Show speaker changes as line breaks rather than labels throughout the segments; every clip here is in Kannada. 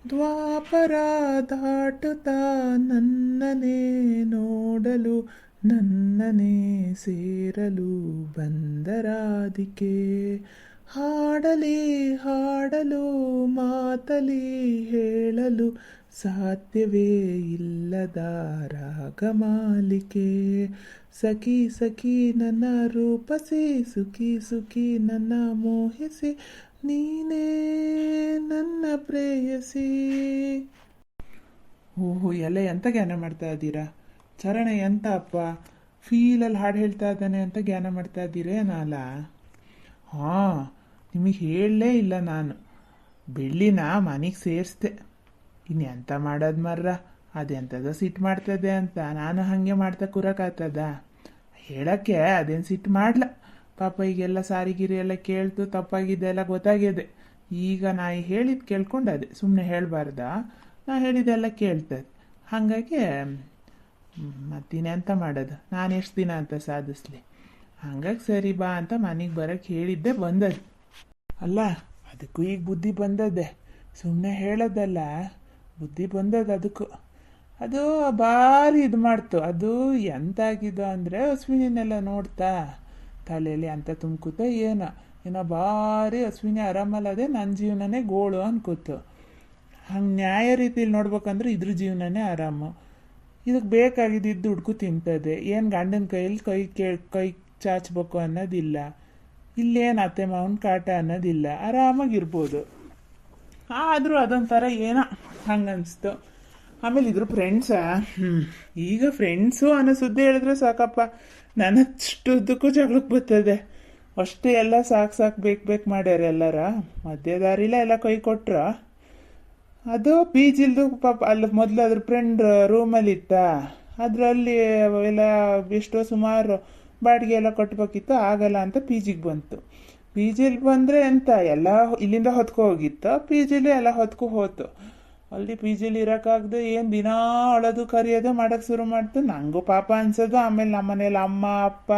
ದ್ವಾಪರ ದಾಟುತ್ತಾ ನನ್ನನೇ ನೋಡಲು ನನ್ನನೇ ಸೇರಲು ಬಂದರಾದಿಕೆ. ಹಾಡಲಿ ಹಾಡಲು ಮಾತಲಿ ಹೇಳಲು ಸಾಧ್ಯವೇ ಇಲ್ಲದ ರಾಗಮಾಲಿಕೆ. ಸಖಿ ಸಖಿ ನನ್ನ ರೂಪಸಿ ಸುಖಿ ಸುಖಿ ನನ್ನ ಮೋಹಿಸಿ ನೀನೇ ನನ್ನ ಪ್ರೇಯಸಿ. ಓಹೋ, ಎಲ್ಲ ಎಂತ ಜ್ಞಾನ ಮಾಡ್ತಾ ಇದ್ದೀರಾ? ಚರಣ ಎಂತ ಅಪ್ಪ ಫೀಲಲ್ಲಿ ಹಾಡು ಹೇಳ್ತಾ ಇದ್ದಾನೆ ಅಂತ ಜ್ಞಾನ ಮಾಡ್ತಾ ಇದ್ದೀರೇನಲ್ಲ? ಹಾಂ, ನಿಮಗೆ ಹೇಳಲೇ ಇಲ್ಲ ನಾನು. ಬೆಳ್ಳಿನ ಮನೆಗೆ ಸೇರಿಸ್ದೆ. ಇನ್ನೆಂತ ಮಾಡೋದು ಮರ್ರ, ಅದೆಂಥದ್ದು ಸಿಟ್ಟು ಮಾಡ್ತದೆ ಅಂತ ನಾನು ಹಾಗೆ ಮಾಡ್ತಾ ಕೂರಕ್ಕಾಗ್ತದ? ಹೇಳೋಕ್ಕೆ ಅದೇನು ಸಿಟ್ಟು ಮಾಡಲ. ಪಾಪ ಈಗೆಲ್ಲ ಸಾರಿಗಿರಿ ಎಲ್ಲ ಕೇಳ್ತು, ತಪ್ಪಾಗಿದ್ದೆಲ್ಲ ಗೊತ್ತಾಗಿದೆ. ಈಗ ನಾ ಹೇಳಿದ್ದು ಕೇಳ್ಕೊಂಡದೆ, ಸುಮ್ಮನೆ ಹೇಳಬಾರ್ದ? ನಾ ಹೇಳಿದ್ದೆಲ್ಲ ಕೇಳ್ತದೆ. ಹಾಗಾಗಿ ಮತ್ತಿನ್ನೆಂತ ಮಾಡೋದು, ನಾನು ಎಷ್ಟು ದಿನ ಅಂತ ಸಾಧಿಸ್ಲಿ? ಹಂಗಾಗಿ ಸರಿ ಬಾ ಅಂತ ಮನೆಗೆ ಬರೋಕ್ಕೆ ಹೇಳಿದ್ದೆ, ಬಂದದ್ದು. ಅಲ್ಲ, ಅದಕ್ಕೂ ಈಗ ಬುದ್ಧಿ ಬಂದದ್ದೆ. ಸುಮ್ಮನೆ ಹೇಳೋದಲ್ಲ, ಬುದ್ಧಿ ಬಂದದ್ದು ಅದಕ್ಕೂ. ಅದು ಭಾರಿ ಇದು ಮಾಡ್ತು. ಅದು ಎಂತಾಗಿದ್ದು ಅಂದರೆ ಅಶ್ವಿನಿನೆಲ್ಲ ನೋಡ್ತಾ ತಲೆಯಲ್ಲಿ ಅಂತ ತುಂಬ್ಕೂತ ಏನೋ ಭಾರಿ ಅಶ್ವಿನಿ ಆರಾಮಲ್ಲದೆ ನನ್ನ ಜೀವನನೇ ಗೋಳು ಅನ್ಕೋತು. ಹಂಗೆ ನ್ಯಾಯ ರೀತಿಯಲ್ಲಿ ನೋಡ್ಬೇಕಂದ್ರೆ ಇದ್ರ ಜೀವನನೇ ಆರಾಮು. ಇದಕ್ಕೆ ಬೇಕಾಗಿದ್ದು ಹುಡ್ಕು ತಿಂತದೆ. ಏನು ಗಂಡನ ಕೈಯಲ್ಲಿ ಕೈ ಚಾಚಬೇಕು ಅನ್ನೋದಿಲ್ಲ. ಇಲ್ಲೇನು ಅತ್ತೆ ಮಾವನ ಕಾಟ ಅನ್ನೋದಿಲ್ಲ. ಆರಾಮಾಗಿರ್ಬೋದು. ಆದರೂ ಅದೊಂಥರ ಏನೋ ಹಂಗನ್ನಿಸ್ತು. ಆಮೇಲೆ ಇದ್ರ ಫ್ರೆಂಡ್ಸಾ, ಈಗ ಫ್ರೆಂಡ್ಸು ಅನ್ನೋ ಸುದ್ದಿ ಹೇಳಿದ್ರೆ ಸಾಕಪ್ಪ, ನನ್ನಷ್ಟುದ್ದಕ್ಕೂ ಜಗಳಕ್ಕೆ ಬರ್ತದೆ. ಅಷ್ಟೇ ಎಲ್ಲ ಸಾಕು ಬೇಕು ಮಾಡ್ಯಾರ ಎಲ್ಲರ. ಮಧ್ಯ ದಾರಿಲ ಎಲ್ಲ ಕೈ ಕೊಟ್ರ. ಅದು ಪಿ ಜಿಲ್ದು ಪಾಪ ಅಲ್ಲಿ ಮೊದಲು ಅದ್ರ ಫ್ರೆಂಡ್ ರೂಮಲ್ಲಿ ಇತ್ತ. ಅದರಲ್ಲಿ ಎಲ್ಲ ಎಷ್ಟೋ ಸುಮಾರು ಬಾಡಿಗೆ ಎಲ್ಲ ಕಟ್ಬೇಕಿತ್ತು, ಆಗಲ್ಲ ಅಂತ ಪಿ ಜಿಗೆ ಬಂತು. ಪಿ ಜಿಲಿ ಬಂದರೆ ಎಂತ ಎಲ್ಲ ಇಲ್ಲಿಂದ ಹೊತ್ಕೊ ಹೋಗಿತ್ತು, ಪಿ ಜಿಲಿ ಎಲ್ಲ ಹೊತ್ಕೊ ಹೋತು. ಅಲ್ಲಿ ಪಿ ಜಿಲಿ ಇರೋಕ್ಕಾಗ್ದು ಏನು ದಿನ ಅಳೋದು ಕರಿಯೋದು ಮಾಡೋಕ್ಕೆ ಶುರು ಮಾಡ್ತು. ನನಗೂ ಪಾಪ ಅನ್ಸೋದು. ಆಮೇಲೆ ನಮ್ಮ ಮನೇಲಿ ಅಮ್ಮ ಅಪ್ಪ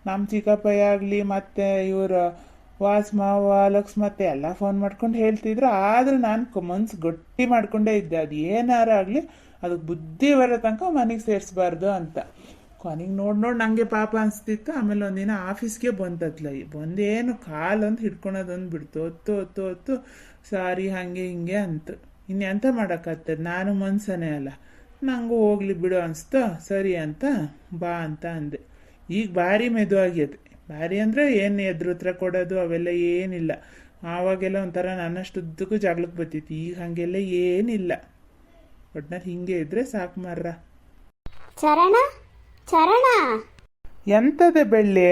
ನಮ್ಮ ಚಿಕ್ಕಪ್ಪಯ್ಯ ಆಗಲಿ ಮತ್ತು ಇವರು ವಾಸ್ಮಾವ ಲಕ್ಷ್ಮತ್ತೆ ಎಲ್ಲ ಫೋನ್ ಮಾಡ್ಕೊಂಡು ಹೇಳ್ತಿದ್ರು. ಆದರೂ ನಾನು ಮನ್ಸು ಗಟ್ಟಿ ಮಾಡ್ಕೊಂಡೇ ಇದ್ದೆ, ಅದು ಏನಾರ ಆಗಲಿ ಅದಕ್ಕೆ ಬುದ್ಧಿ ಬರೋ ತನಕ ಮನೆಗೆ ಸೇರಿಸ್ಬಾರ್ದು ಅಂತ. ಕೊನೆಗೆ ನೋಡಿ ನನಗೆ ಪಾಪ ಅನಿಸ್ತಿತ್ತು. ಆಮೇಲೆ ಒಂದಿನ ಆಫೀಸ್ಗೆ ಬಂದತ್ಲ, ಬಂದೇನು ಕಾಲೊಂದು ಹಿಡ್ಕೊಳೋದೊಂದು ಬಿಡ್ತು. ಹೊತ್ತು ಸಾರಿ ಹಾಗೆ ಹಿಂಗೆ ಅಂತು. ಇನ್ನೆಂತ ಮಾಡೋಕ್ಕಾಗ್ತದೆ, ನಾನು ಮನ್ಸನೇ ಅಲ್ಲ. ನನಗೂ ಹೋಗ್ಲಿ ಬಿಡು ಅನಿಸ್ತು. ಸರಿ ಅಂತ ಬಾ ಅಂತ ಅಂದೆ. ಈಗ ಭಾರಿ ಮೆದುವಾಗ್ಯದೆ. ಭಾರಿ ಅಂದರೆ ಏನು ಎದುರುತ್ರ ಕೊಡೋದು ಅವೆಲ್ಲ ಏನಿಲ್ಲ. ಆವಾಗೆಲ್ಲ ಒಂಥರ ನನ್ನಷ್ಟುದ್ದಕ್ಕೂ ಜಗಳಕ್ಕೆ ಬರ್ತಿತ್ತು. ಈಗ ಹಾಗೆಲ್ಲ ಏನಿಲ್ಲ. ಒಟ್ನಲ್ಲಿ ಹಿಂಗೆ ಇದ್ರೆ ಸಾಕು ಮರ್ರ.
ಚರಣ ಚರಣ,
ಎಂತದೆ ಬೆಳ್ಳಿ?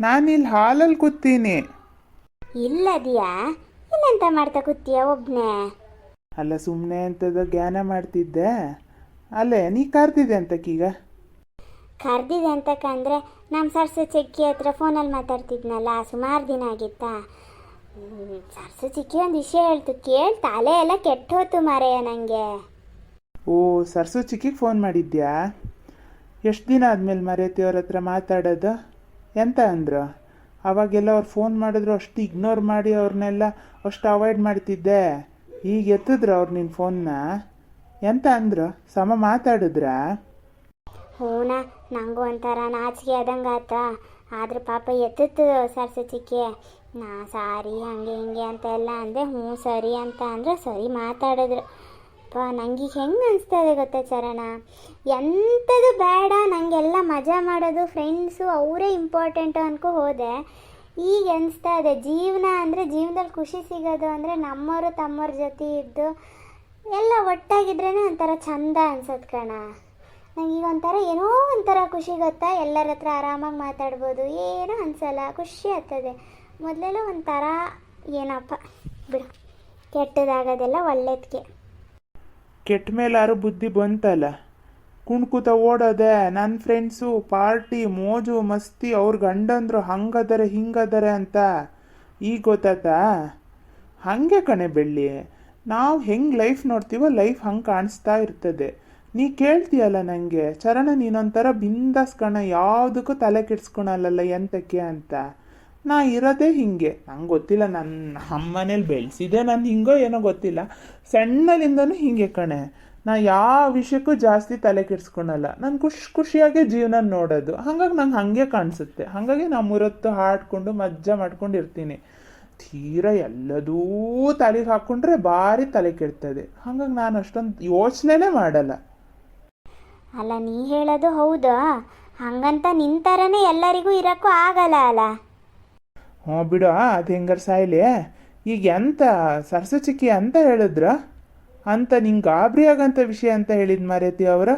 ನಾನಿಲ್ಲಿ ಹಾಲಲ್ಲಿ ಕೂತೀನಿ.
ಇಲ್ಲದಿಯಾ? ಇನ್ನೆಂತ ಮಾಡ್ತಾ ಕೂತೀಯ ಒಬ್ನೇ?
ಅಲ್ಲ, ಸುಮ್ಮನೆ ಅಂತದ ಜ್ಞಾನ ಮಾಡ್ತಿದ್ದೆ. ಅಲ್ಲೇ ನೀ ಕರ್ದಿದೆ ಅಂತಕ್ಕೀಗ?
ಕರ್ದಿದೆ ಅಂತಕ್ಕಂದ್ರೆ ನಮ್ಮ ಸರ್ಸು ಚಿಕ್ಕಿ ಹತ್ರ ಫೋನಲ್ಲಿ ಮಾತಾಡ್ತಿದ್ನಲ್ಲ, ಸುಮಾರು ದಿನ ಆಗಿತ್ತಾ. ಸರ್ಸು ಚಿಕ್ಕಿ ಒಂದು ವಿಷಯ ಹೇಳ್ತು, ಕೇಳಿ ತಲೆ ಎಲ್ಲ ಕೆಟ್ಟ ಹೋತು ಮಾರೆಯ ನನಗೆ.
ಓ, ಸರ್ಸು ಚಿಕ್ಕಿಗೆ ಫೋನ್ ಮಾಡಿದ್ಯಾ? ಎಷ್ಟು ದಿನ ಆದಮೇಲೆ ಮರೆಯತಿಯವ್ರ ಹತ್ರ ಮಾತಾಡೋದು? ಎಂತ ಅಂದರು? ಅವಾಗೆಲ್ಲ ಅವ್ರು ಫೋನ್ ಮಾಡಿದ್ರು ಅಷ್ಟು ಇಗ್ನೋರ್ ಮಾಡಿ ಅವ್ರನ್ನೆಲ್ಲ ಅಷ್ಟು ಅವಾಯ್ಡ್ ಮಾಡ್ತಿದ್ದೆ. ಈಗ ಎತ್ತಿದ್ರ ಅವ್ರು ನಿನ್ನ ಫೋನ್ನ? ಎಂತ ಅಂದರು? ಸಮ ಮಾತಾಡಿದ್ರಾ?
ಹೂನಾ, ನನಗೂ ಒಂಥರ ನಾಚಿಕೆ ಆದಂಗೆ ಆತ. ಆದ್ರೆ ಪಾಪ ಎತ್ತಿತ್ತು ಸರ್ಸು ಚಿಕ್ಕಿ. ನಾ ಸಾರಿ ಹಂಗೆ ಹಿಂಗೆ ಅಂತ ಎಲ್ಲ ಅಂದೆ. ಹ್ಞೂ ಸರಿ ಅಂತ ಅಂದರೆ ಸರಿ ಮಾತಾಡಿದ್ರು. ನನಗೆ ಹೆಂಗೆ ಅನಿಸ್ತದೆ ಗೊತ್ತಾ ಚರಣ, ಎಂಥದ್ದು ಬೇಡ, ನನಗೆಲ್ಲ ಮಜಾ ಮಾಡೋದು ಫ್ರೆಂಡ್ಸು ಅವರೇ ಇಂಪಾರ್ಟೆಂಟು ಅನ್ಕೊ ಹೋದೆ. ಈಗ ಅನಿಸ್ತಾ ಇದೆ ಜೀವನ ಅಂದರೆ, ಜೀವನದಲ್ಲಿ ಖುಷಿ ಸಿಗೋದು ಅಂದರೆ ನಮ್ಮವರು ತಮ್ಮವ್ರ ಜೊತೆ ಇದ್ದು ಎಲ್ಲ ಒಟ್ಟಾಗಿದ್ರೇ ಒಂಥರ ಚಂದ ಅನ್ಸೋದು ಕಣ. ನನಗೀಗ ಒಂಥರ ಏನೋ ಒಂಥರ ಖುಷಿ ಗೊತ್ತಾ, ಎಲ್ಲರ ಹತ್ರ ಆರಾಮಾಗಿ ಮಾತಾಡ್ಬೋದು, ಏನೂ ಅನಿಸಲ್ಲ, ಖುಷಿ ಆಗ್ತದೆ. ಮೊದಲೆಲ್ಲ ಒಂಥರ ಏನಪ್ಪ ಬಿಡು, ಕೆಟ್ಟದಾಗೋದೆಲ್ಲ ಒಳ್ಳೇದಕ್ಕೆ.
ಕೆಟ್ಟ ಮೇಲಾರು ಬುದ್ಧಿ ಬಂತಲ್ಲ. ಕುಣ್ಕೂತ ಓಡೋದೆ. ನನ್ನ ಫ್ರೆಂಡ್ಸು ಪಾರ್ಟಿ ಮೋಜು ಮಸ್ತಿ, ಅವ್ರ ಗಂಡಂದ್ರು ಹಂಗದರೆ ಹಿಂಗದರೆ ಅಂತ ಈಗ ಗೊತ್ತಾತಾ? ಹಾಗೆ ಕಣೆ ಬೆಳ್ಳಿ, ನಾವು ಹೆಂಗೆ ಲೈಫ್ ನೋಡ್ತೀವೋ ಲೈಫ್ ಹಂಗೆ ಕಾಣಿಸ್ತಾ ಇರ್ತದೆ. ನೀ ಕೇಳ್ತೀಯಲ್ಲ ನನಗೆ, ಚರಣ ನೀನೊಂಥರ ಬಿಂದಾಸ್ ಕಣ, ಯಾವುದಕ್ಕೂ ತಲೆ ಕೆಡ್ಸ್ಕೊಳಲ್ಲ ಎಂತಕ್ಕೆ ಅಂತ. ನಾ ಇರೋದೇ ಹಿಂಗೆ. ನಂಗೆ ಗೊತ್ತಿಲ್ಲ, ನನ್ನ ಅಮ್ಮನೇಲಿ ಬೆಳೆಸಿದೆ ನಾನು ಹಿಂಗೋ ಏನೋ ಗೊತ್ತಿಲ್ಲ, ಸಣ್ಣಲಿಂದನೂ ಹಿಂಗೆ ಕಣೆ. ನಾ ಯಾವ ವಿಷಯಕ್ಕೂ ಜಾಸ್ತಿ ತಲೆ ಕೆಡ್ಸ್ಕೊಳಲ್ಲ. ನಾನು ಖುಷಿಯಾಗಿ ಜೀವನ ನೋಡೋದು. ಹಾಗಾಗಿ ನಂಗೆ ಹಾಗೆ ಕಾಣಿಸುತ್ತೆ. ಹಾಗಾಗಿ ನಾ ಮೂರೊತ್ತು ಹಾಡ್ಕೊಂಡು ಮಜ್ಜಾ ಮಾಡ್ಕೊಂಡು ಇರ್ತೀನಿ. ತೀರಾ ಎಲ್ಲದೂ ತಲೆಗೆ ಹಾಕ್ಕೊಂಡ್ರೆ ಭಾರಿ ತಲೆ ಕೆಡ್ತದೆ. ಹಾಗಾಗಿ ನಾನು ಅಷ್ಟೊಂದು ಯೋಚನೆನೇ ಮಾಡಲ್ಲ.
ಅಲ್ಲ, ನೀ ಹೇಳೋದು ಹೌದಾ? ಹಂಗಂತ ನಿಂತರನೇ ಎಲ್ಲರಿಗೂ ಇರೋಕ್ಕೂ ಆಗಲ್ಲ ಅಲ್ಲ.
ಹ್ಞೂ ಬಿಡು, ಅದು ಹೆಂಗಾರ ಸಾಯ್ಲಿ. ಈಗ ಎಂತ ಸರ್ಸಚಿಕ್ಕಿ ಅಂತ ಹೇಳಿದ್ರ ಅಂತ ನಿಂಗೆ ಗಾಬರಿ ಆಗಂಥ ವಿಷಯ ಅಂತ ಹೇಳಿದ್ ಮಾರೇತಿ ಅವರ.